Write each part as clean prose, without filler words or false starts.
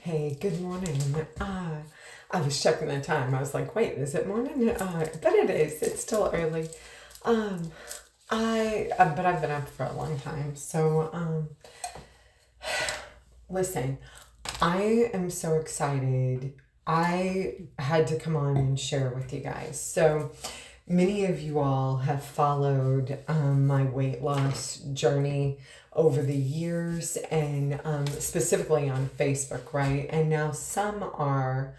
Hey, good morning. I was checking the time. I was like, wait, is it morning? But it is. It's still early. Um, but I've been up for a long time. So, listen, I am so excited. I had to come on and share with you guys. So, many of you all have followed my weight loss journey over the years and specifically on Facebook, right? And now some are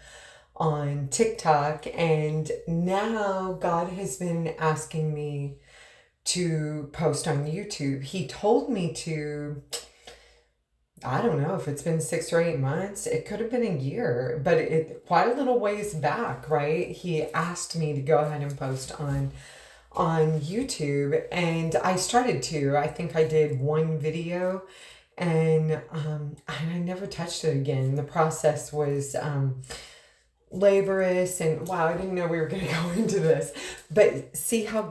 on TikTok, and now God has been asking me to post on YouTube. He told me to, I don't know if it's been 6 or 8 months. It could have been a year, but it quite a little ways back, right? He asked me to go ahead and post on YouTube, and I started to. I think I did one video, and I never touched it again. The process was laborious, and wow, I didn't know we were going to go into this. But see how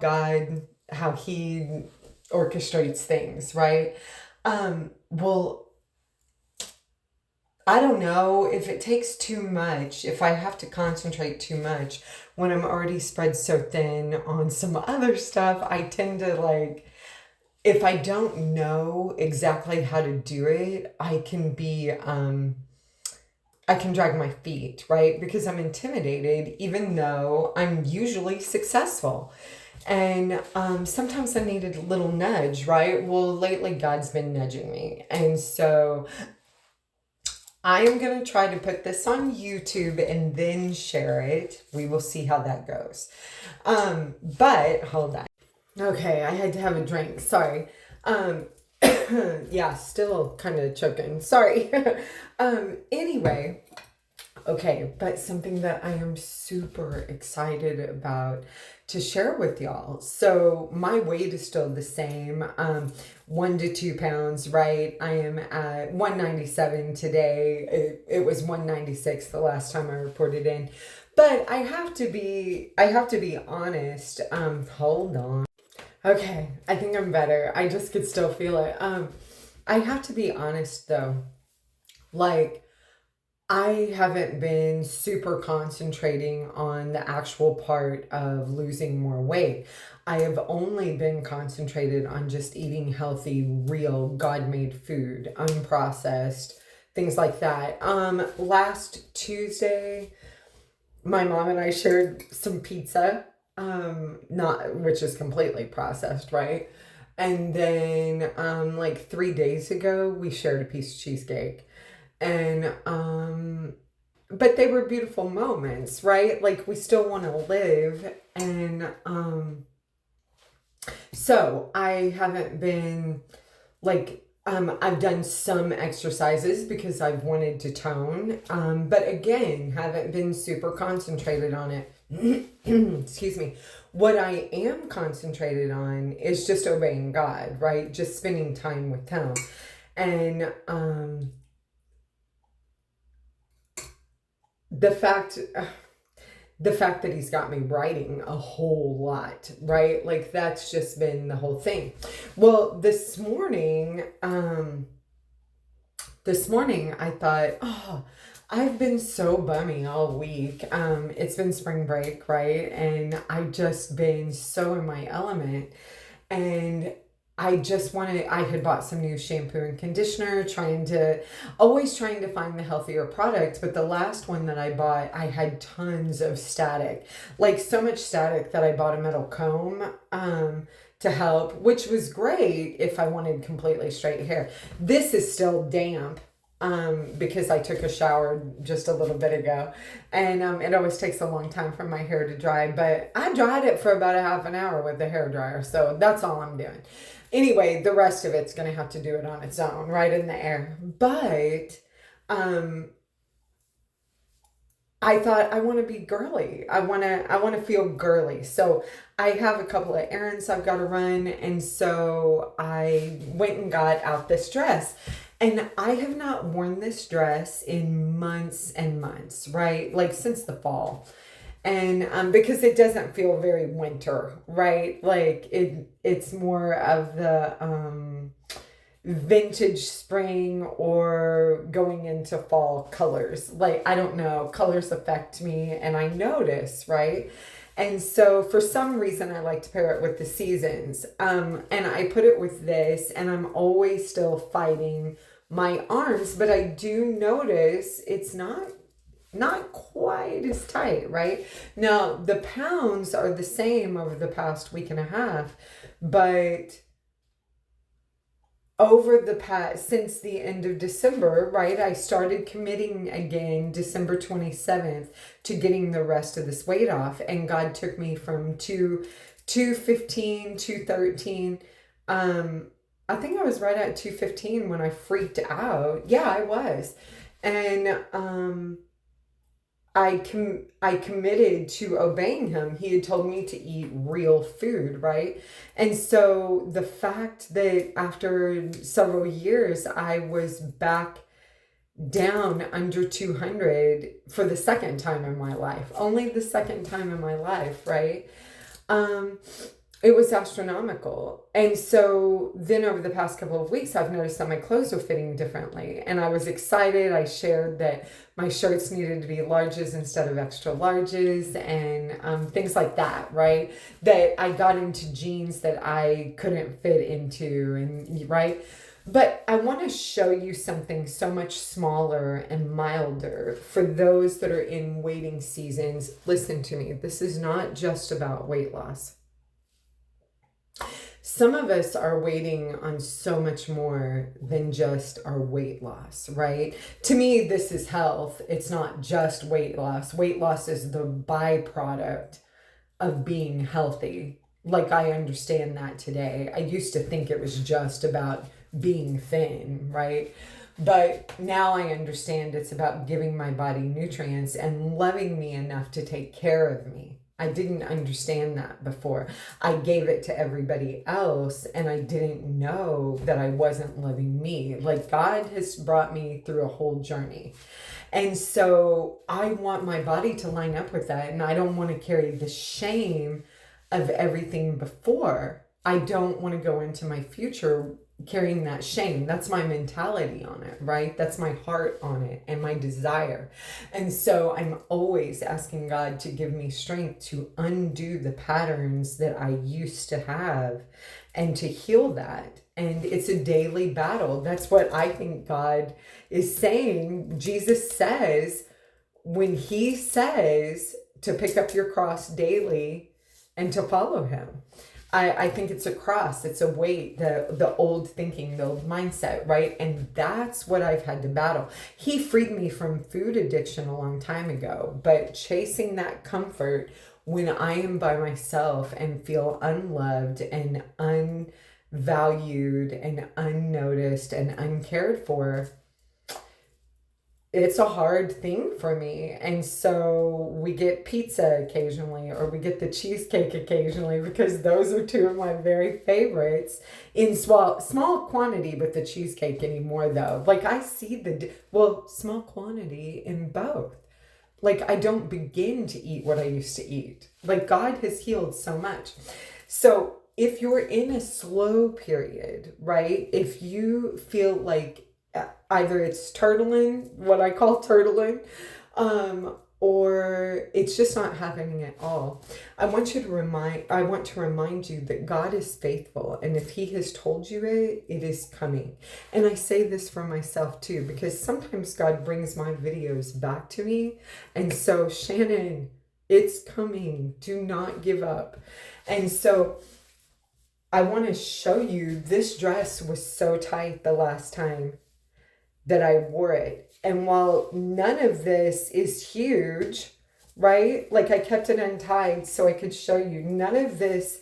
he orchestrates things, right? Well, I don't know if it takes too much, if I have to concentrate too much when I'm already spread so thin on some other stuff. I tend to if I don't know exactly how to do it, I can drag my feet, right? Because I'm intimidated, even though I'm usually successful. And sometimes I needed a little nudge, right? Well, lately God's been nudging me. And so I am going to try to put this on YouTube and then share it. We will see how that goes. But hold on. Okay, I had to have a drink. Sorry. Yeah, still kind of choking. Sorry. Anyway, okay, but something that I am super excited about to share with y'all. So my weight is still the same, 1 to 2 pounds, right? I am at 197 today. It was 196 the last time I reported in. But I have to be honest. Hold on. Okay, I think I'm better. I just could still feel it. I have to be honest though. Like, I haven't been super concentrating on the actual part of losing more weight. I have only been concentrated on just eating healthy, real, God-made food, unprocessed, things like that. Last Tuesday, my mom and I shared some pizza, not which is completely processed, right? And then like 3 days ago, we shared a piece of cheesecake. And but they were beautiful moments, right? Like we still want to live. And so I haven't been I've done some exercises because I've wanted to tone, but again, haven't been super concentrated on it. Excuse me. What I am concentrated on is just obeying God, right? Just spending time with Him. And the fact that He's got me writing a whole lot, right? Like that's just been the whole thing. Well, this morning I thought, oh, I've been so bummy all week. It's been spring break, right? And I've just been so in my element. And I had bought some new shampoo and conditioner, always trying to find the healthier product. But the last one that I bought, I had tons of static, like so much static that I bought a metal comb, to help, which was great if I wanted completely straight hair. This is still damp, because I took a shower just a little bit ago, and it always takes a long time for my hair to dry, but I dried it for about a half an hour with the hair dryer, so that's all I'm doing. Anyway, the rest of it's going to have to do it on its own, right in the air. But I thought I want to be girly. I want to feel girly. So I have a couple of errands I've got to run, and so I went and got out this dress. And I have not worn this dress in months and months, right? Like since the fall. And because it doesn't feel very winter, right? Like it's more of the vintage spring or going into fall colors. Like, I don't know, colors affect me and I notice, right? And so for some reason, I like to pair it with the seasons. And I put it with this, and I'm always still fighting my arms, but I do notice it's not quite as tight, right? Now, the pounds are the same over the past week and a half, but over the past, since the end of December, right, I started committing again December 27th to getting the rest of this weight off. And God took me from 215, 213. I think I was right at 215 when I freaked out. Yeah, I was. And I committed to obeying him. He had told me to eat real food, right? And so the fact that after several years, I was back down under 200 for the second time in my life, only the second time in my life, right? It was astronomical. And so then over the past couple of weeks, I've noticed that my clothes are fitting differently. And I was excited. I shared that my shirts needed to be larges instead of extra larges and things like that, right? That I got into jeans that I couldn't fit into, and right? But I want to show you something so much smaller and milder for those that are in waiting seasons. Listen to me. This is not just about weight loss. Some of us are waiting on so much more than just our weight loss, right? To me, this is health. It's not just weight loss. Weight loss is the byproduct of being healthy. Like, I understand that today. I used to think it was just about being thin, right? But now I understand it's about giving my body nutrients and loving me enough to take care of me. I didn't understand that before. I gave it to everybody else and I didn't know that I wasn't loving me. Like, God has brought me through a whole journey. And so I want my body to line up with that. And I don't want to carry the shame of everything before. I don't want to go into my future carrying that shame. That's my mentality on it, right? That's my heart on it and my desire. And so I'm always asking God to give me strength to undo the patterns that I used to have and to heal that. And it's a daily battle. That's what I think God is saying. Jesus says, when he says to pick up your cross daily and to follow him. I think it's a cross, it's a weight, the old thinking, the old mindset, right? And that's what I've had to battle. He freed me from food addiction a long time ago, but chasing that comfort when I am by myself and feel unloved and unvalued and unnoticed and uncared for, it's a hard thing for me. And so we get pizza occasionally, or we get the cheesecake occasionally, because those are two of my very favorites in small quantity. But the cheesecake anymore, though, like, I see small quantity in both. Like, I don't begin to eat what I used to eat. Like, God has healed so much. So if you're in a slow period, right? If you feel like either it's turtling, what I call turtling, or it's just not happening at all, I want to remind you that God is faithful. And if he has told you it, it is coming. And I say this for myself too, because sometimes God brings my videos back to me. And so, Shannon, it's coming. Do not give up. And so I want to show you, this dress was so tight the last time that I wore it. And while none of this is huge, right? Like, I kept it untied so I could show you. None of this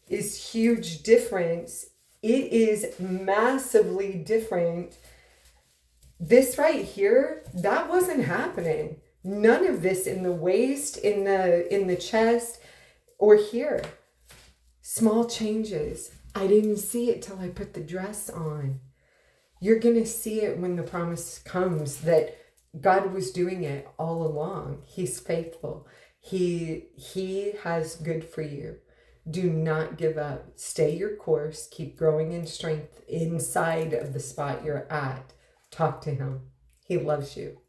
is huge difference. It is massively different. This right here, that wasn't happening. None of this in the waist, in the chest, or here. Small changes. I didn't see it till I put the dress on. You're going to see it when the promise comes that God was doing it all along. He's faithful. He has good for you. Do not give up. Stay your course. Keep growing in strength inside of the spot you're at. Talk to him. He loves you.